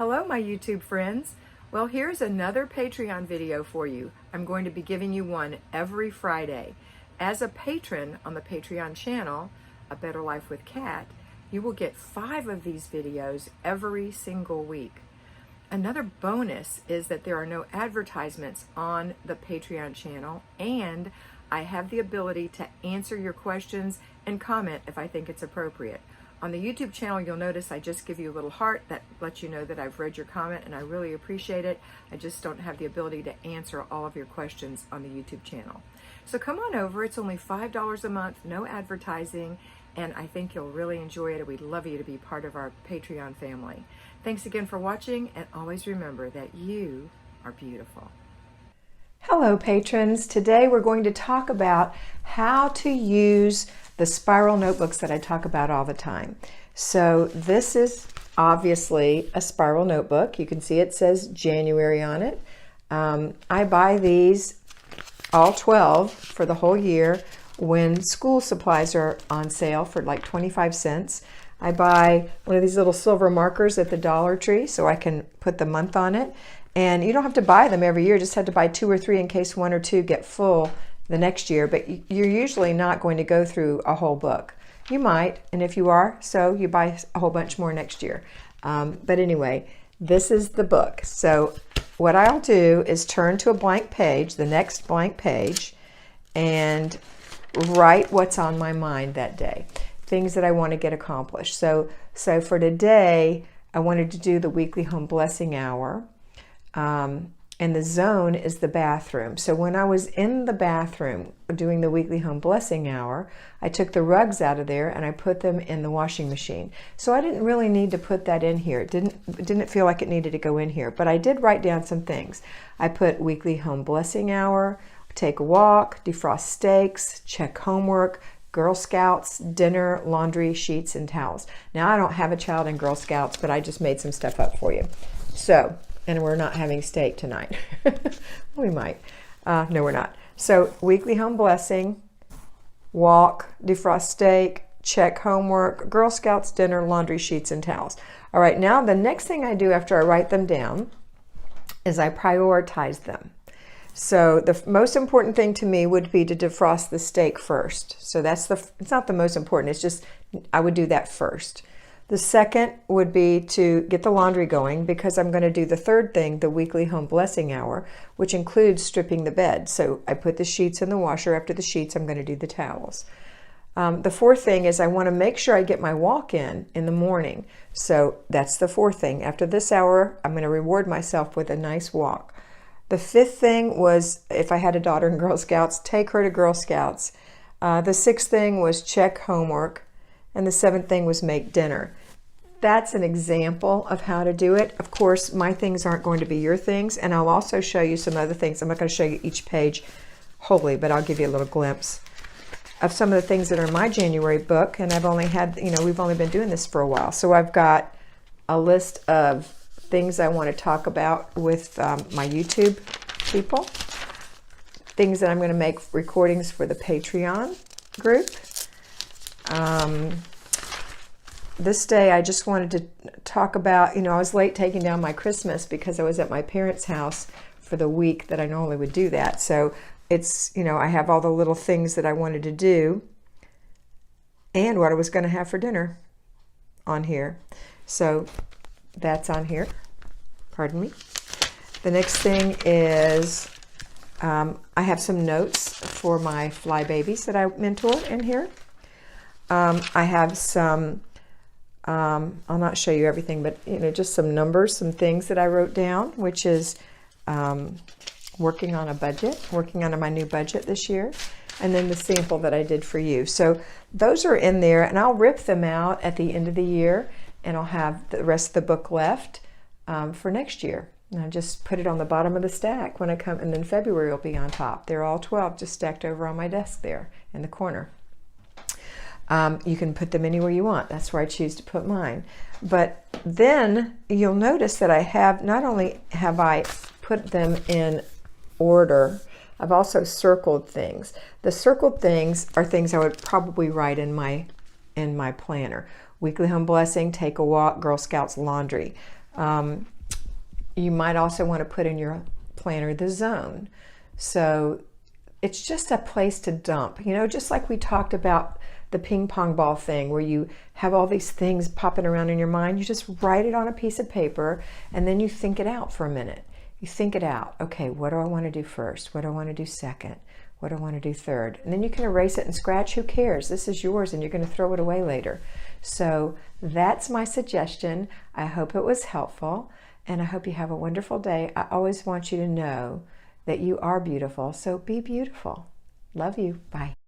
Hello, my YouTube friends. Well, here's another Patreon video for you. I'm going to be giving you one every Friday. As a patron on the Patreon channel, A Better Life with Kat, you will get 5 of these videos every single week. Another bonus is that there are no advertisements on the Patreon channel, and I have the ability to answer your questions and comment if I think it's appropriate. On the YouTube channel, you'll notice I just give you a little heart that lets you know that I've read your comment, and I really appreciate it. I just don't have the ability to answer all of your questions on the YouTube channel. So come on over. It's only $5 a month, no advertising, and I think you'll really enjoy it, and we'd love you to be part of our Patreon family. Thanks again for watching, and always remember that you are beautiful. Hello, patrons. Today we're going to talk about how to use the spiral notebooks that I talk about all the time. So this is obviously a spiral notebook. You can see it says January on it. I buy these, all 12, for the whole year when school supplies are on sale for like 25 cents. I buy one of these little silver markers at the Dollar Tree so I can put the month on it. And you don't have to buy them every year, just have to buy 2 or 3 in case 1 or 2 get full the next year, but you're usually not going to go through a whole book. You might, and if you are, so you buy a whole bunch more next year. But anyway, this is the book. So what I'll do is turn to a blank page, the next blank page, and write what's on my mind that day, things that I want to get accomplished. So for today, I wanted to do the weekly home blessing hour. And the zone is the bathroom. So when I was in the bathroom doing the weekly home blessing hour, I took the rugs out of there and I put them in the washing machine. So I didn't really need to put that in here. It didn't feel like it needed to go in here, but I did write down some things. I put weekly home blessing hour, take a walk, defrost steaks, check homework, Girl Scouts, dinner, laundry, sheets, and towels. Now I don't have a child in Girl Scouts, but I just made some stuff up for you. So, and we're not having steak tonight. We might. No, we're not. So weekly home blessing, walk, defrost steak, check homework, Girl Scouts, dinner, laundry, sheets, and towels. All right, now the next thing I do after I write them down is I prioritize them. So the most important thing to me would be to defrost the steak first. So it's not the most important, it's just I would do that first. The second would be to get the laundry going, because I'm going to do the third thing, the weekly home blessing hour, which includes stripping the bed. So I put the sheets in the washer. After the sheets, I'm going to do the towels. The fourth thing is I want to make sure I get my walk in the morning. So that's the fourth thing. After this hour, I'm going to reward myself with a nice walk. The fifth thing was, if I had a daughter in Girl Scouts, take her to Girl Scouts. The sixth thing was check homework. And the seventh thing was make dinner. That's an example of how to do it. Of course, my things aren't going to be your things, and I'll also show you some other things. I'm not going to show you each page wholly, but I'll give you a little glimpse of some of the things that are in my January book, and I've only had, we've only been doing this for a while. So I've got a list of things I want to talk about with my YouTube people, things that I'm going to make recordings for the Patreon group. This day I just wanted to talk about, I was late taking down my Christmas because I was at my parents' house for the week that I normally would do that. So it's, I have all the little things that I wanted to do and what I was going to have for dinner on here. So that's on here. Pardon me. The next thing is I have some notes for my fly babies that I mentor in here. I have some, I'll not show you everything, but just some numbers, some things that I wrote down, which is working on my new budget this year, and then the sample that I did for you. So those are in there, and I'll rip them out at the end of the year, and I'll have the rest of the book left for next year. And I just put it on the bottom of the stack when I come, and then February will be on top. They're all 12 just stacked over on my desk there in the corner. You can put them anywhere you want. That's where I choose to put mine. But then you'll notice that I have, not only have I put them in order, I've also circled things. The circled things are things I would probably write in my planner. Weekly home blessing, take a walk, Girl Scouts, laundry. You might also want to put in your planner the zone. So it's just a place to dump, you know, just like we talked about the ping pong ball thing where you have all these things popping around in your mind. You just write it on a piece of paper and then you think it out for a minute. You think it out. Okay, what do I want to do first? What do I want to do second? What do I want to do third? And then you can erase it and scratch. Who cares? This is yours and you're going to throw it away later. So that's my suggestion. I hope it was helpful and I hope you have a wonderful day. I always want you to know that you are beautiful. So be beautiful. Love you. Bye.